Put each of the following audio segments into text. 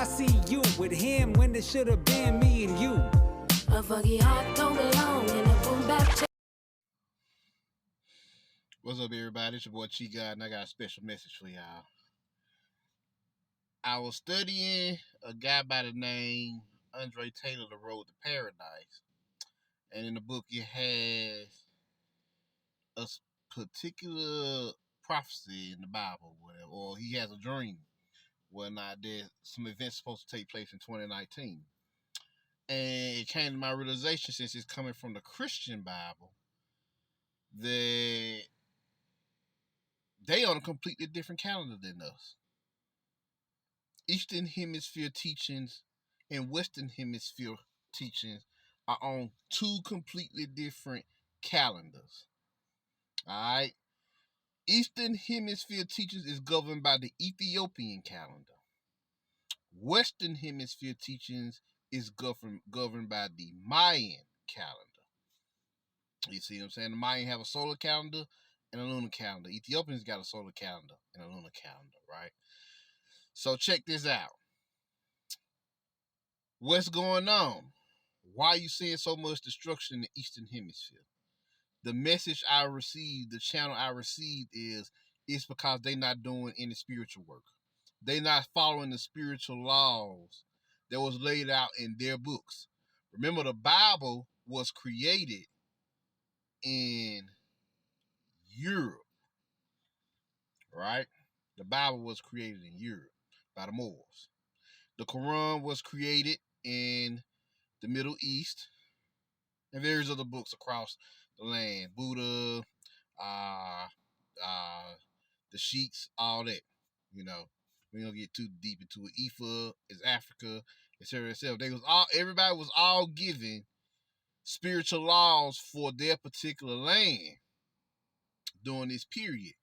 I see you with him when it should have been me and you. A foggy heart don't belong in a boom bap. What's up, everybody? It's your boy Chi God, and I got a special message for y'all. I was studying a guy by the name Andre Taylor, The Road to Paradise. And in the book, it has a particular prophecy in the Bible, whatever, or he has a dream. Whatnot, there's some events supposed to take place in 2019. And it came to my realization, since it's coming from the Christian Bible, that they on a completely different calendar than us. Eastern Hemisphere teachings and Western Hemisphere teachings are on two completely different calendars. Alright? Eastern Hemisphere teachings is governed by the Ethiopian calendar. Western Hemisphere teachings is governed by the Mayan calendar. You see what I'm saying? The Mayan have a solar calendar and a lunar calendar. Ethiopians got a solar calendar and a lunar calendar, right? So check this out. What's going on? Why are you seeing so much destruction in the Eastern Hemisphere? The message I received, the channel I received is, it's because they're not doing any spiritual work. They're not following the spiritual laws that was laid out in their books. Remember, the Bible was created in Europe, right? The Bible was created in Europe by the Moors. The Quran was created in the Middle East, and various other books across the land. Buddha, the Sheiks, all that. You know, we don't get too deep into it. Ifa is Africa, etc., etc. Everybody was all given spiritual laws for their particular land during this period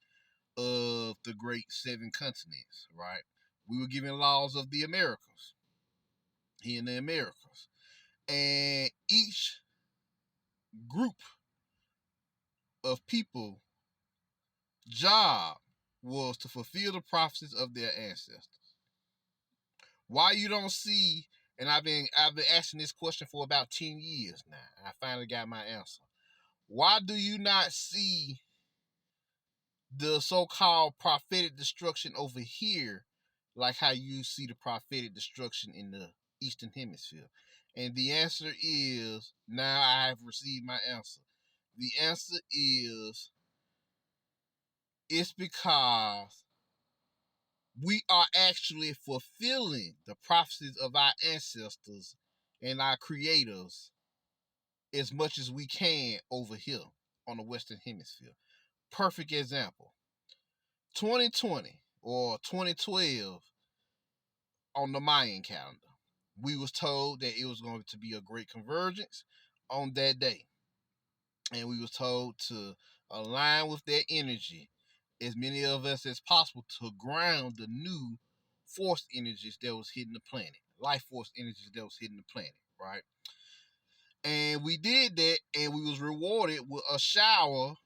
of the great seven continents, right? We were given laws of the Americas, here in the Americas. And each group of people job was to fulfill the prophecies of their ancestors. Why you don't see, and I've been asking this question for about 10 years now. I finally got my answer. Why do you not see the so-called prophetic destruction over here like how you see the prophetic destruction in the Eastern Hemisphere? And the answer is, now I have received my answer. The answer is, it's because we are actually fulfilling the prophecies of our ancestors and our creators as much as we can over here on the Western Hemisphere. Perfect example. 2020 or 2012 on the Mayan calendar, we was told that it was going to be a great convergence on that day. And we was told to align with that energy, as many of us as possible, to ground the new force energies that was hitting the planet, life force energies that was hitting the planet, right? And we did that, and we was rewarded with a shower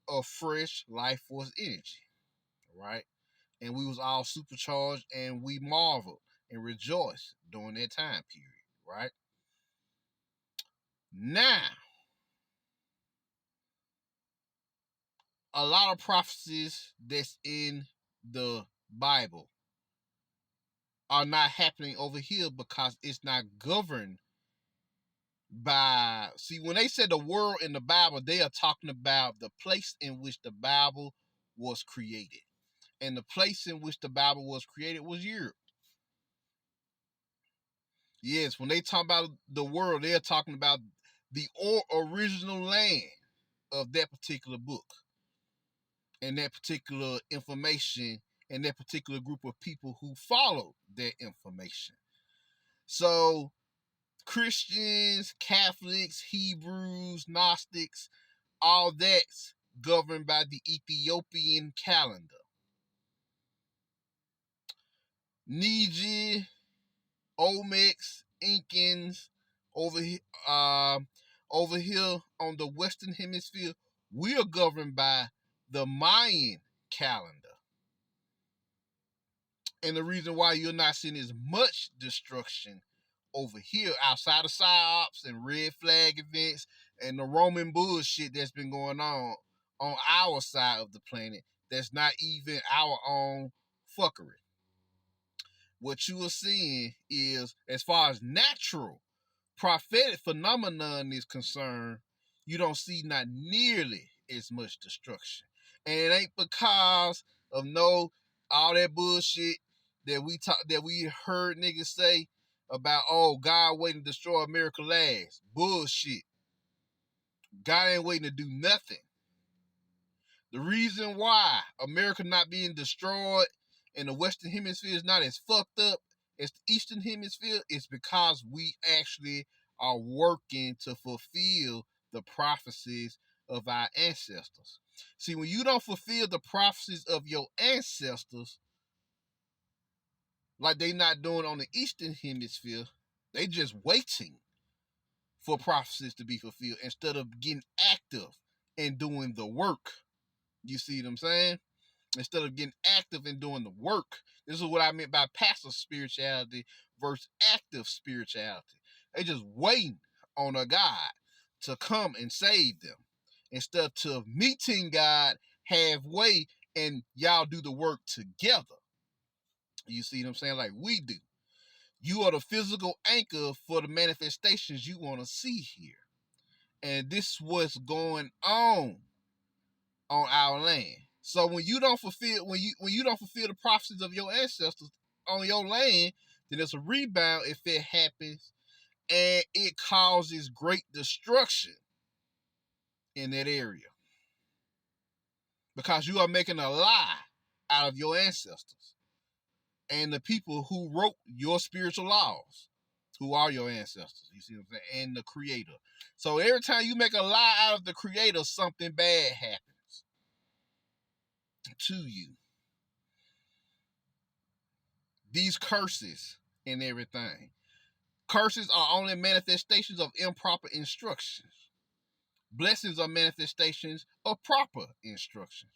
of fresh life force energy, right? And we was all supercharged, and we marveled and rejoiced during that time period, right? Now, a lot of prophecies that's in the Bible are not happening over here because it's not governed by, see, when they said the world in the Bible, they are talking about the place in which the Bible was created. And the place in which the Bible was created was Europe. Yes, when they talk about the world, they're talking about the original land of that particular book and that particular information and that particular group of people who followed that information. So Christians, Catholics, Hebrews, Gnostics, all that's governed by the Ethiopian calendar. Niji, Olmecs, Incans, over here on the Western Hemisphere, we are governed by the Mayan calendar. And the reason why you're not seeing as much destruction over here outside of psyops and red flag events and the Roman bullshit that's been going on our side of the planet, that's not even our own fuckery. What you are seeing is, as far as natural prophetic phenomenon is concerned, you don't see not nearly as much destruction. And it ain't because of all that bullshit that we heard niggas say about, oh, God waiting to destroy America last. Bullshit. God ain't waiting to do nothing. The reason why America not being destroyed and the Western Hemisphere is not as fucked up as the Eastern Hemisphere is because we actually are working to fulfill the prophecies of our ancestors. See, when you don't fulfill the prophecies of your ancestors, like they not doing on the Eastern Hemisphere, they just waiting for prophecies to be fulfilled instead of getting active and doing the work. You see what I'm saying? Instead of getting active and doing the work. This is what I meant by passive spirituality versus active spirituality. They just waiting on a God to come and save them instead of meeting God halfway and y'all do the work together. You see what I'm saying? Like we do. You are the physical anchor for the manifestations you want to see here. And this is what's going on our land. So when you don't fulfill the prophecies of your ancestors on your land, then it's a rebound if it happens, and it causes great destruction in that area because you are making a lie out of your ancestors and the people who wrote your spiritual laws, who are your ancestors. You see what I'm saying? And the Creator. So every time you make a lie out of the Creator, something bad happens to you. These curses and everything. Curses are only manifestations of improper instructions. Blessings are manifestations of proper instructions.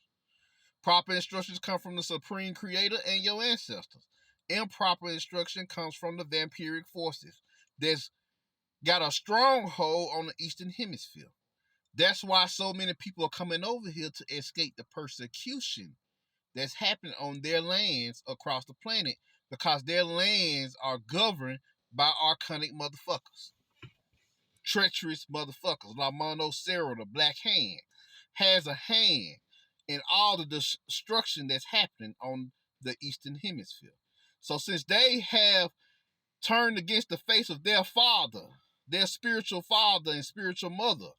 Proper instructions come from the Supreme Creator and your ancestors. Improper instruction comes from the vampiric forces that's got a stronghold on the Eastern Hemisphere. That's why so many people are coming over here to escape the persecution that's happening on their lands across the planet because their lands are governed by archonic motherfuckers. Treacherous motherfuckers. La Mono Cero, the Black Hand, has a hand in all the destruction that's happening on the Eastern Hemisphere. So since they have turned against the face of their father, their spiritual father and spiritual mother,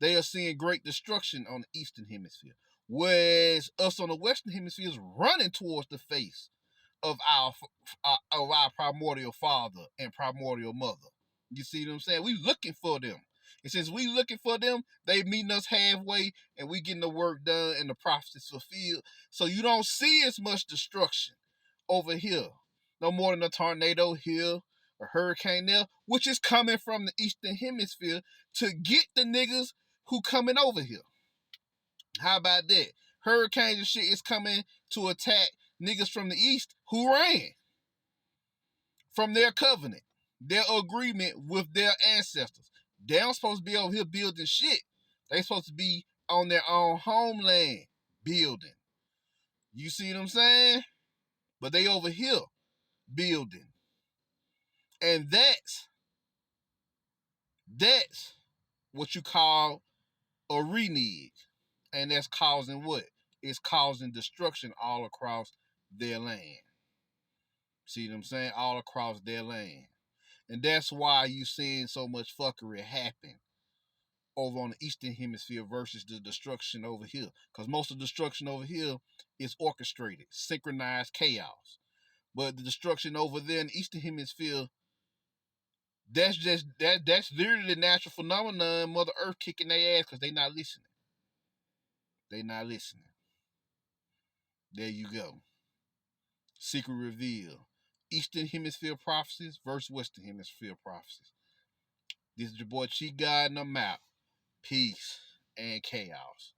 they are seeing great destruction on the Eastern Hemisphere. Whereas us on the Western Hemisphere is running towards the face of our primordial father and primordial mother. You see what I'm saying? We looking for them. And since we looking for them, they meeting us halfway and we getting the work done and the prophecies fulfilled. So you don't see as much destruction over here. No more than a tornado here, a hurricane there, which is coming from the Eastern Hemisphere to get the niggas who coming over here. How about that? Hurricanes and shit is coming to attack niggas from the East who ran from their covenant, their agreement with their ancestors. They don't supposed to be over here building shit. They supposed to be on their own homeland building. You see what I'm saying? But they over here building. And that's what you call a renege. And that's causing what? It's causing destruction all across their land. See what I'm saying? All across their land. And that's why you seeing so much fuckery happen over on the Eastern Hemisphere versus the destruction over here. Because most of the destruction over here is orchestrated, synchronized chaos. But the destruction over there in the Eastern Hemisphere, that's literally the natural phenomenon, Mother Earth kicking their ass because they not listening. They not listening. There you go. Secret reveal. Eastern Hemisphere prophecies versus Western Hemisphere prophecies. This is your boy Chi God, and I'm out. Peace and chaos.